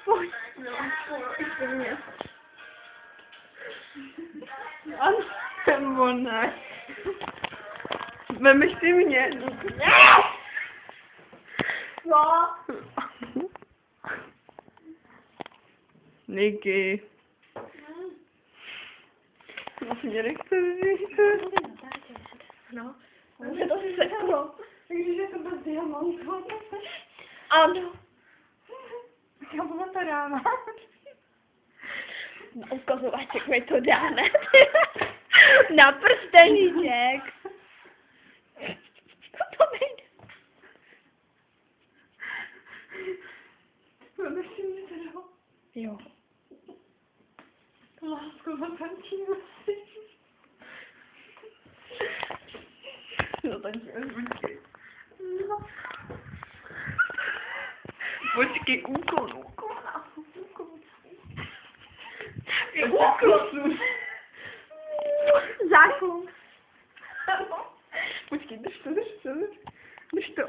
Pojď. Ich bin mir. Nebo ne. Vemeš si mě. Co? Niky. Mě nechce říct. No. Se to seklo. Takže to byl diamant. Ano. Já budu to rána. No, ukazovaček mi to dáne. Na prsteníček. To nejde. Vemeš si mě teda. Jo. Lásko, zatančíme si. Zatančíme, počkej. Počkej, úkol. Úkol. Zákon. Počkej, drž to.